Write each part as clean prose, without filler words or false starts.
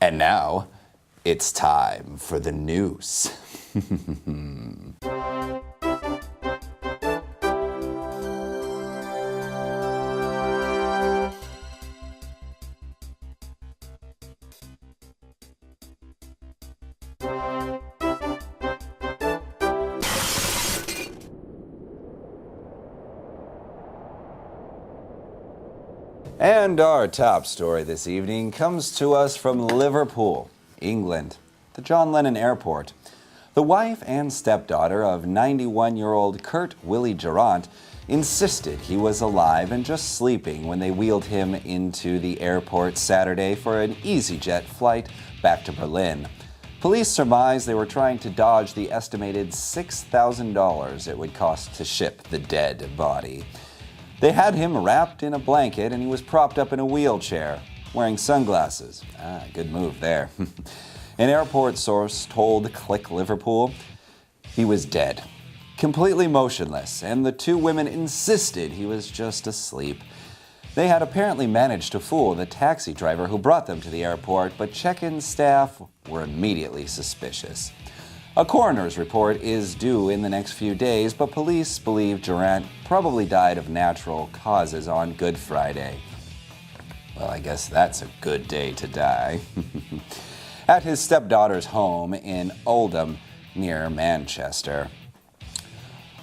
And now, it's time for the news. And our top story this evening comes to us from Liverpool, England, the John Lennon Airport. The wife and stepdaughter of 91-year-old Kurt Willie Durant insisted he was alive and just sleeping when they wheeled him into the airport Saturday for an EasyJet flight back to Berlin. Police surmise they were trying to dodge the estimated $6,000 it would cost to ship the dead body. They had him wrapped in a blanket and he was propped up in a wheelchair, wearing sunglasses. Good move there. An airport source told Click Liverpool he was dead, completely motionless, and the two women insisted he was just asleep. They had apparently managed to fool the taxi driver who brought them to the airport, but check-in staff were immediately suspicious. A coroner's report is due in the next few days, but police believe Durant probably died of natural causes on Good Friday. Well, I guess that's a good day to die. At his stepdaughter's home in Oldham, near Manchester.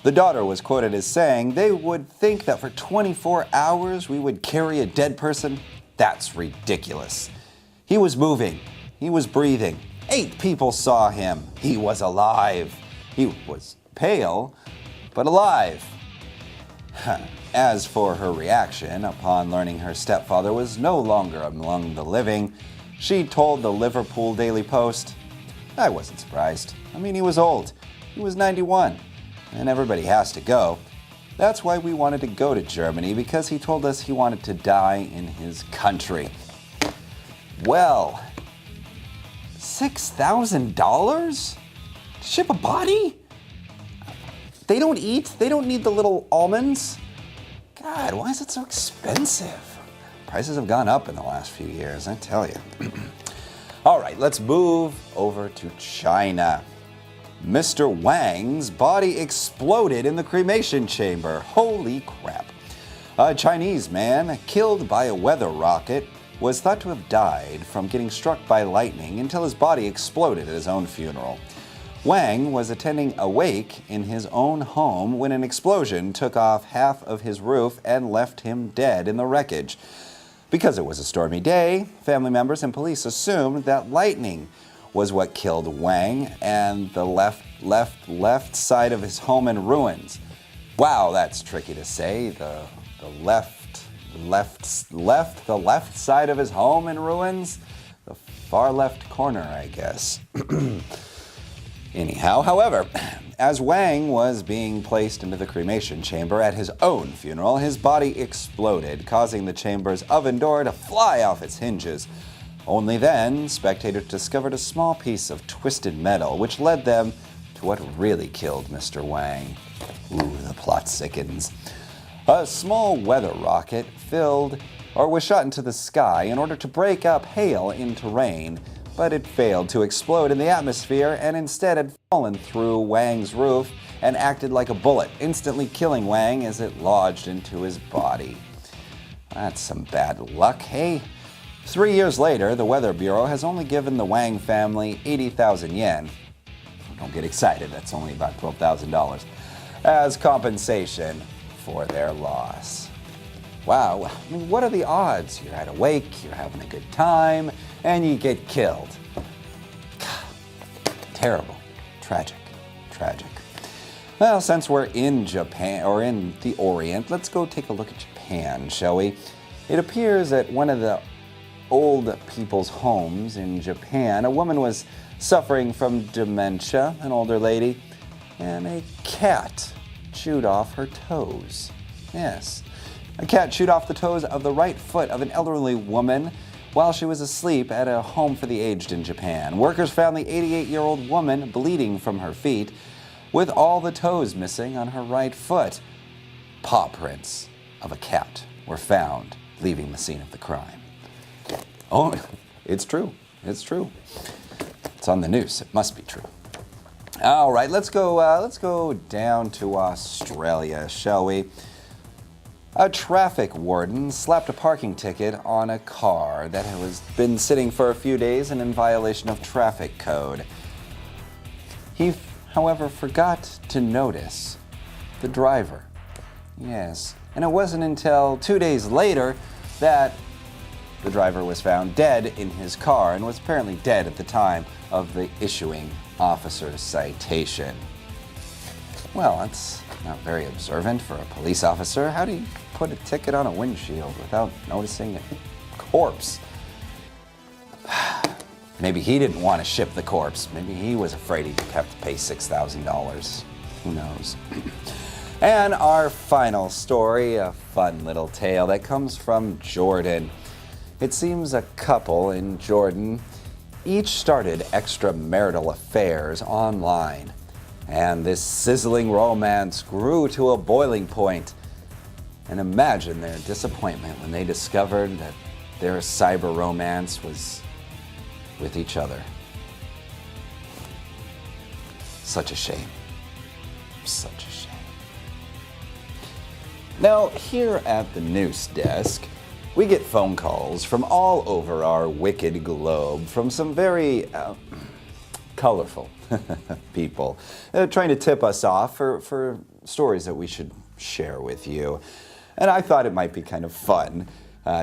The daughter was quoted as saying, "They would think that for 24 hours we would carry a dead person? That's ridiculous. He was moving. He was breathing. 8 people saw him. He was alive. He was pale, but alive." As for her reaction upon learning her stepfather was no longer among the living, she told the Liverpool Daily Post, "I wasn't surprised. I mean, he was old. He was 91, and everybody has to go. That's why we wanted to go to Germany, because he told us he wanted to die in his country." Well, $6,000 to ship a body? They don't eat? They don't need the little almonds? God, why is it so expensive? Prices have gone up in the last few years, I tell you. All right, let's move over to China. Mr. Wang's body exploded in the cremation chamber. Holy crap. A Chinese man killed by a weather rocket was thought to have died from getting struck by lightning until his body exploded at his own funeral. Wang was attending a wake in his own home when an explosion took off half of his roof and left him dead in the wreckage. Because it was a stormy day, family members and police assumed that lightning was what killed Wang and the left side of his home in ruins. Wow, that's tricky to say. The left side of his home in ruins? The far left corner, I guess. Anyhow, however, as Wang was being placed into the cremation chamber at his own funeral, his body exploded, causing the chamber's oven door to fly off its hinges. Only then, spectators discovered a small piece of twisted metal, which led them to what really killed Mr. Wang. Ooh, the plot sickens. A small weather rocket was shot into the sky in order to break up hail into rain, but it failed to explode in the atmosphere and instead had fallen through Wang's roof and acted like a bullet, instantly killing Wang as it lodged into his body. That's some bad luck, hey? 3 years later, the Weather Bureau has only given the Wang family 80,000 yen. Don't get excited, that's only about $12,000, as compensation for their loss. Wow, I mean, what are the odds? You're at a wake, you're having a good time, and you get killed. Terrible. Tragic. Well, since we're in Japan, or in the Orient, let's go take a look at Japan, shall we? It appears at one of the old people's homes in Japan, a woman was suffering from dementia, an older lady, and a cat chewed off her toes. Yes. A cat chewed off the toes of the right foot of an elderly woman while she was asleep at a home for the aged in Japan. Workers found the 88-year-old woman bleeding from her feet with all the toes missing on her right foot. Paw prints of a cat were found leaving the scene of the crime. Oh, it's true. It's true. It's on the news. It must be true. All right, let's go down to Australia, shall we? A traffic warden slapped a parking ticket on a car that has been sitting for a few days and in violation of traffic code. He, however, forgot to notice the driver. Yes, and it wasn't until 2 days later that the driver was found dead in his car and was apparently dead at the time of the issuing officer's citation. Well, that's not very observant for a police officer. How do you put a ticket on a windshield without noticing a corpse? Maybe he didn't want to ship the corpse. Maybe he was afraid he'd have to pay $6,000. Who knows? And our final story, a fun little tale that comes from Jordan. It seems a couple in Jordan each started extramarital affairs online. And this sizzling romance grew to a boiling point. And imagine their disappointment when they discovered that their cyber romance was with each other. Such a shame. Such a shame. Now, here at the Noose desk, we get phone calls from all over our wicked globe from some very colorful people trying to tip us off for stories that we should share with you. And I thought it might be kind of fun,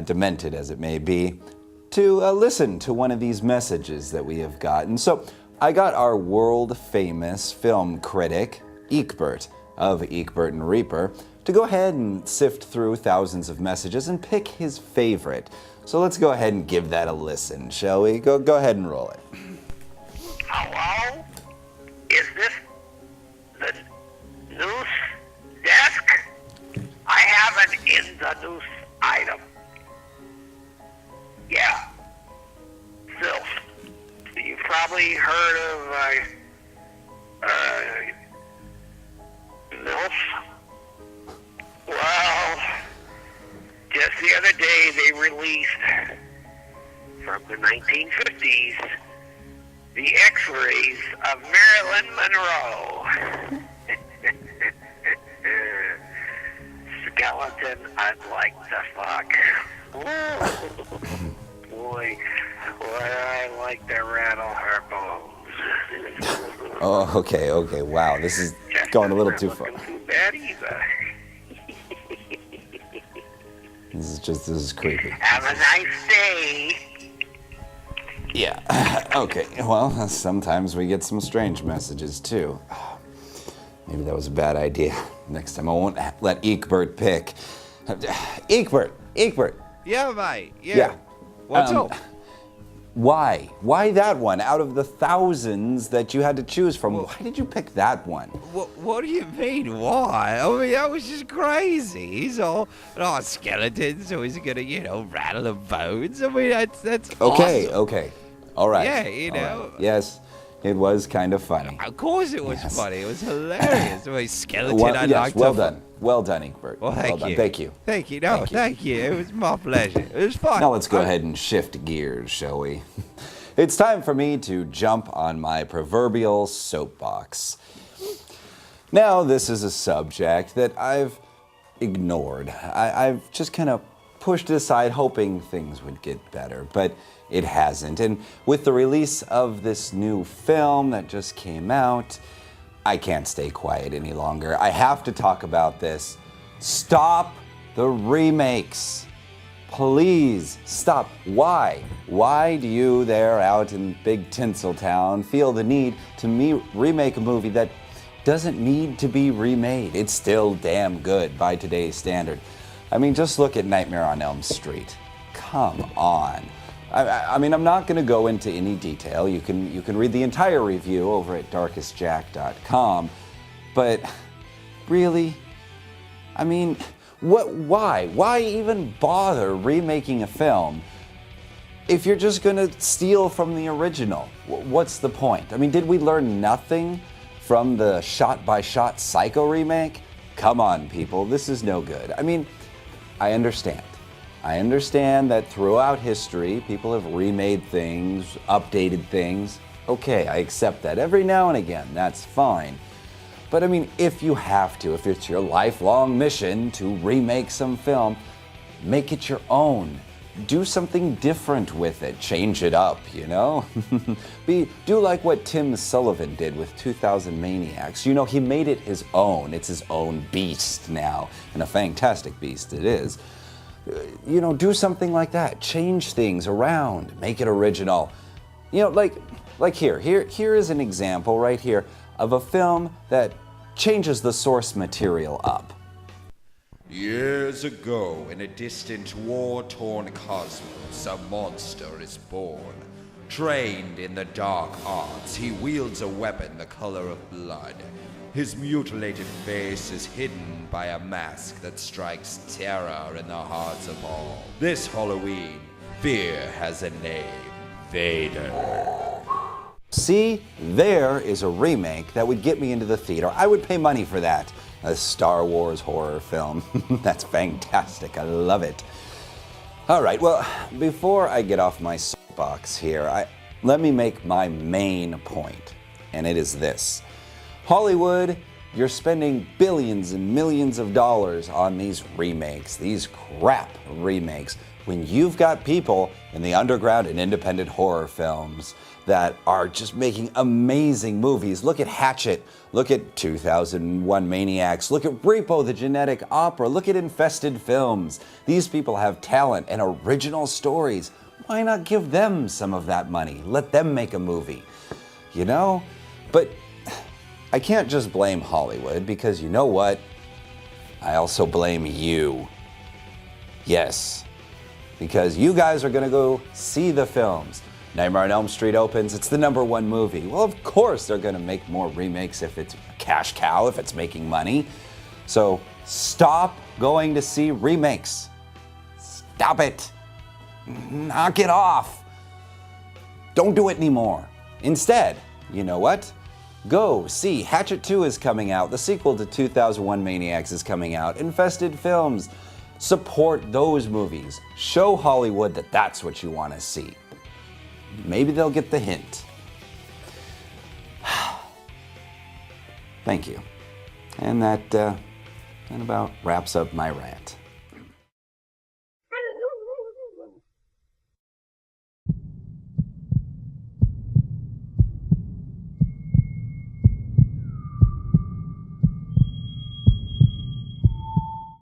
demented as it may be, to listen to one of these messages that we have gotten. So I got our world-famous film critic, Eeek Bert of Eeek Bert and Reaper, to go ahead and sift through thousands of messages and pick his favorite. So let's go ahead and give that a listen, shall we? Go ahead and roll it. Hello? Is this the Noose desk? I have an in the Noose item. Yeah. SILF. You've probably heard of SILF. Well, just the other day they released from the 1950s the X-rays of Marilyn Monroe. Skeleton I'd like to fuck. Ooh. Boy, I like to rattle her bones. Oh, okay, wow, this is going a little too far. Too bad either. This is creepy. Have a nice day. Yeah, okay, well, sometimes we get some strange messages too. Maybe that was a bad idea. Next time I won't let Eeek Bert pick. Eeek Bert. Yeah, mate. Yeah. What's up? Why? Why that one? Out of the thousands that you had to choose from, why did you pick that one? What do you mean, why? I mean, that was just crazy. He's all, skeleton, so he's gonna, rattle the bones. I mean, that's Okay, awesome. okay. All right. Yeah, All right. Yes, it was kind of funny. Of course it was funny. It was hilarious. I mean, skeleton, Well done. Well done, Eeek Bert. Well, thank you. Thank you. Thank you. No, thank you. It was my pleasure. It was fun. Now let's go ahead and shift gears, shall we? It's time for me to jump on my proverbial soapbox. Now, this is a subject that I've ignored. I've just kind of pushed it aside, hoping things would get better, but it hasn't. And with the release of this new film that just came out, I can't stay quiet any longer. I have to talk about this. Stop the remakes. Please stop. Why? Why do you there out in big Tinseltown feel the need to remake a movie that doesn't need to be remade? It's still damn good by today's standard. I mean, just look at Nightmare on Elm Street. Come on. I mean, I'm not going to go into any detail. You can read the entire review over at darkestjack.com. But really, I mean, why? Why even bother remaking a film if you're just going to steal from the original? What's the point? I mean, did we learn nothing from the shot-by-shot Psycho remake? Come on, people, this is no good. I mean, I understand. I understand that throughout history, people have remade things, updated things. Okay, I accept that every now and again, that's fine. But I mean, if you have to, if it's your lifelong mission to remake some film, make it your own. Do something different with it. Change it up, you know? Do like what Tim Sullivan did with 2000 Maniacs. You know, he made it his own. It's his own beast now, and a fantastic beast it is. You know, do something like that. Change things around. Make it original. You know, like here is an example right here of a film that changes the source material up. Years ago, in a distant war-torn cosmos, a monster is born. Trained in the dark arts, he wields a weapon the color of blood. His mutilated face is hidden by a mask that strikes terror in the hearts of all. This Halloween, fear has a name: Vader. See, there is a remake that would get me into the theater. I would pay money for that. A Star Wars horror film. That's fantastic. I love it. All right, well, before I get off my soapbox here, let me make my main point, and it is this. Hollywood, you're spending billions and millions of dollars on these remakes, these crap remakes, when you've got people in the underground and independent horror films that are just making amazing movies. Look at Hatchet, look at 2001 Maniacs, look at Repo the Genetic Opera, look at Infested Films. These people have talent and original stories. Why not give them some of that money? Let them make a movie, you know? But I can't just blame Hollywood, because you know what? I also blame you. Yes, because you guys are gonna go see the films. Nightmare on Elm Street opens, it's the #1 movie. Well, of course they're gonna make more remakes if it's a cash cow, if it's making money. So stop going to see remakes. Stop it. Knock it off. Don't do it anymore. Instead, you know what? Go see Hatchet 2 is coming out. The sequel to 2001 Maniacs is coming out. Infested Films. Support those movies. Show Hollywood that that's what you want to see. Maybe they'll get the hint. Thank you. And that about wraps up my rant.